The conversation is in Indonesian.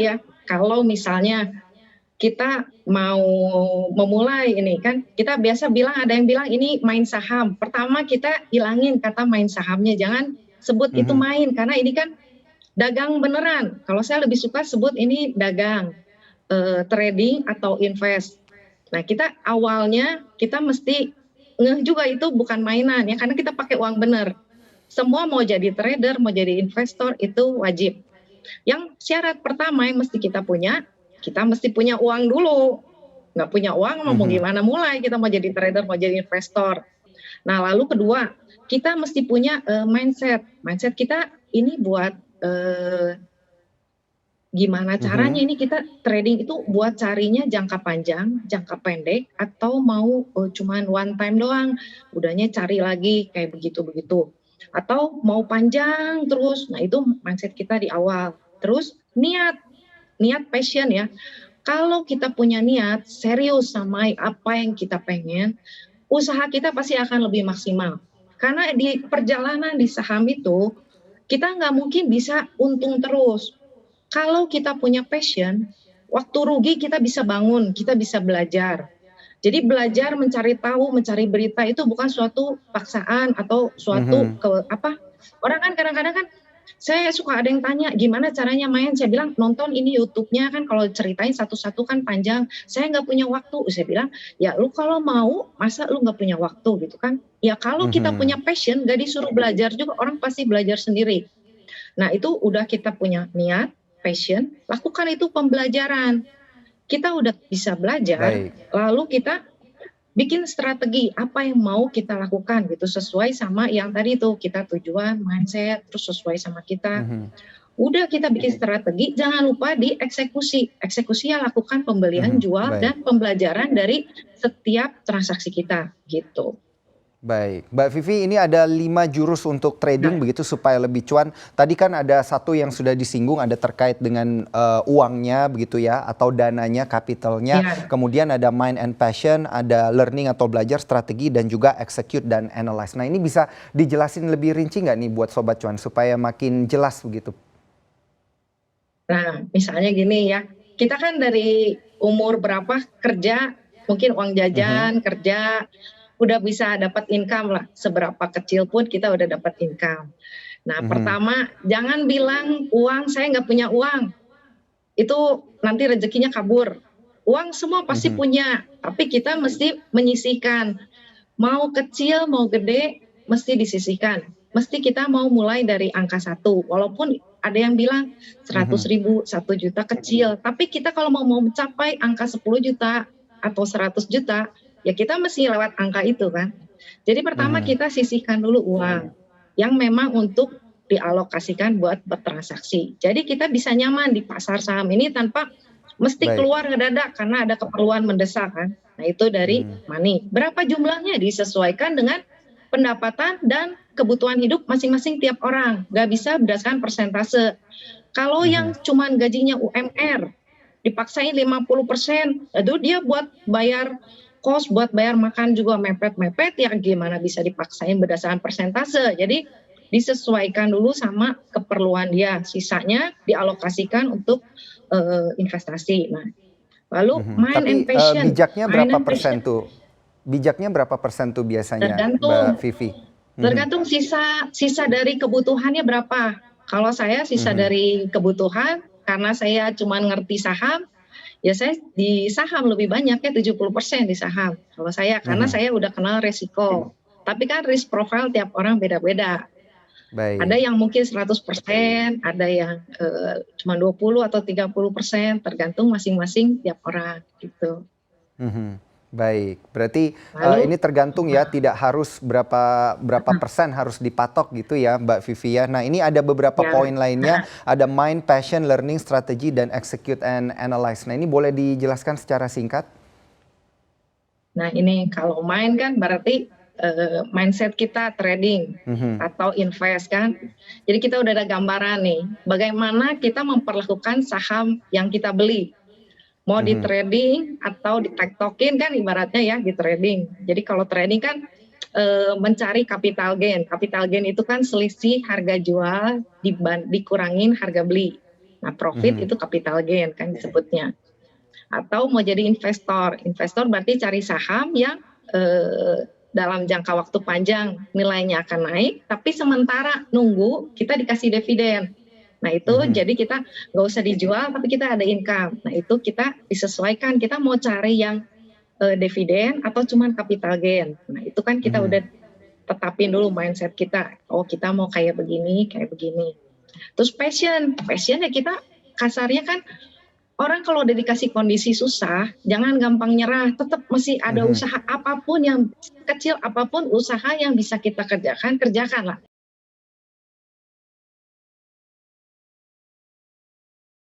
ya, kalau misalnya kita mau memulai ini kan, kita biasa bilang ada yang bilang ini main saham. Pertama kita hilangin kata main sahamnya, jangan sebut itu Mhm. main karena ini kan dagang beneran. Kalau saya lebih suka sebut ini dagang, trading atau invest. Nah, kita awalnya kita mesti ngeh juga itu bukan mainan ya, karena kita pakai uang bener. Semua mau jadi trader, mau jadi investor itu wajib. Yang syarat pertama yang mesti kita mesti punya uang dulu. Nggak punya uang mau Mhm. gimana mulai kita mau jadi trader, mau jadi investor. Nah, lalu kedua, kita mesti punya mindset. Mindset kita ini buat gimana caranya Mhm. ini kita trading itu buat carinya jangka panjang, jangka pendek, atau mau cuman one time doang, udahnya cari lagi kayak begitu-begitu. Atau mau panjang terus, nah itu mindset kita di awal. Terus niat, niat passion ya. Kalau kita punya niat serius sama apa yang kita pengen, usaha kita pasti akan lebih maksimal. Karena di perjalanan di saham itu, kita nggak mungkin bisa untung terus. Kalau kita punya passion, waktu rugi kita bisa bangun, kita bisa belajar. Jadi belajar mencari tahu, mencari berita itu bukan suatu paksaan atau suatu Mhm. orang kan kadang-kadang kan saya suka ada yang tanya gimana caranya main, saya bilang nonton ini YouTube-nya kan kalau ceritain satu-satu kan panjang, saya nggak punya waktu, saya bilang ya lu kalau mau masa lu nggak punya waktu gitu kan, ya kalau kita Mhm. punya passion nggak disuruh belajar juga orang pasti belajar sendiri. Nah itu udah kita punya niat, passion, lakukan itu pembelajaran. Kita udah bisa belajar, Baik. lalu kita bikin strategi apa yang mau kita lakukan gitu sesuai sama yang tadi tuh kita tujuan, mindset, terus sesuai sama kita. Mhm. Udah kita bikin strategi, jangan lupa dieksekusi. Eksekusi ya lakukan pembelian, Mhm. jual, Baik. dan pembelajaran dari setiap transaksi kita gitu. Baik, Mbak Vivi, ini ada 5 jurus untuk trading Nah, begitu supaya lebih cuan. Tadi kan ada satu yang sudah disinggung, ada terkait dengan uangnya begitu ya, atau dananya, kapitalnya. ya. Kemudian ada mind and passion, ada learning atau belajar strategi, dan juga execute dan analyze. Nah, ini bisa dijelasin lebih rinci nggak nih buat Sobat Cuan supaya makin jelas begitu? Nah, misalnya gini ya, kita kan dari umur berapa kerja, mungkin uang Mhm. jajan, kerja, udah bisa dapat income lah. Seberapa kecil pun kita udah dapat income. Nah, Mhm. pertama, jangan bilang uang saya nggak punya uang. Itu nanti rezekinya kabur. Uang semua pasti Mhm. punya, tapi kita mesti menyisihkan. Mau kecil, mau gede, mesti disisihkan. Mesti kita mau mulai dari angka satu. Walaupun ada yang bilang 100 Mhm. ribu, 1 juta kecil. Tapi kita kalau mau mencapai angka 10 juta atau 100 juta, ya kita mesti lewat angka itu kan. Jadi pertama Mhm. kita sisihkan dulu uang yang memang untuk dialokasikan buat bertransaksi. Jadi kita bisa nyaman di pasar saham ini tanpa mesti Baik. keluar ngedadak karena ada keperluan mendesak kan. Nah itu dari Mhm. money. Berapa jumlahnya disesuaikan dengan pendapatan dan kebutuhan hidup masing-masing tiap orang. Gak bisa berdasarkan persentase. Kalau Mhm. yang cuman gajinya UMR, dipaksain 50%, aduh dia buat bayar kos, buat bayar makan juga mepet-mepet, ya gimana bisa dipaksain berdasarkan persentase. Jadi disesuaikan dulu sama keperluan dia, sisanya dialokasikan untuk investasi. Nah, lalu Mhm. mind and Tapi, passion, bijaknya mind berapa and passion persen tuh? Bijaknya berapa persen tuh biasanya, Mbak tergantung Vivi? Mhm. tergantung sisa sisa dari kebutuhannya berapa. Kalau saya sisa Mhm. dari kebutuhan karena saya cuma ngerti saham, ya saya di saham lebih banyak ya 70% di saham. Kalau saya karena Mhm. saya udah kenal resiko. Tapi kan risk profile tiap orang beda-beda. Ada Baik. yang mungkin 100%, ada yang cuma 20 atau 30%, tergantung masing-masing tiap orang gitu. Mhm. Baik, berarti, ini Lalu tergantung ya, tidak harus berapa berapa persen harus dipatok gitu ya, Mbak Vivi ya. Nah, ini ada beberapa ya. poin lainnya, ada mind, passion, learning, strategi, dan execute and analyze. Nah, ini boleh dijelaskan secara singkat? Nah ini kalau main kan berarti mindset kita trading Mhm. atau invest kan. Jadi kita udah ada gambaran nih, bagaimana kita memperlakukan saham yang kita beli. Mau di Mhm. trading atau di tektokin kan ibaratnya ya di trading. Jadi kalau trading kan mencari capital gain. Capital gain itu kan selisih harga jual dikurangin harga beli. Nah, profit Mhm. itu capital gain kan disebutnya. Atau mau jadi investor, investor berarti cari saham yang dalam jangka waktu panjang nilainya akan naik, tapi sementara nunggu kita dikasih dividen. Nah itu Mhm. jadi kita nggak usah dijual, tapi kita ada income. Nah itu kita disesuaikan, kita mau cari yang dividen atau cuman capital gain. Nah itu kan kita Mhm. udah tetapin dulu mindset kita. Oh kita mau kayak begini, kayak begini. Terus passion ya kita kasarnya kan orang kalau udah dikasih kondisi susah, jangan gampang nyerah. Tetap masih ada Mhm. usaha apapun yang kecil apapun usaha yang bisa kita kerjakan, kerjakanlah.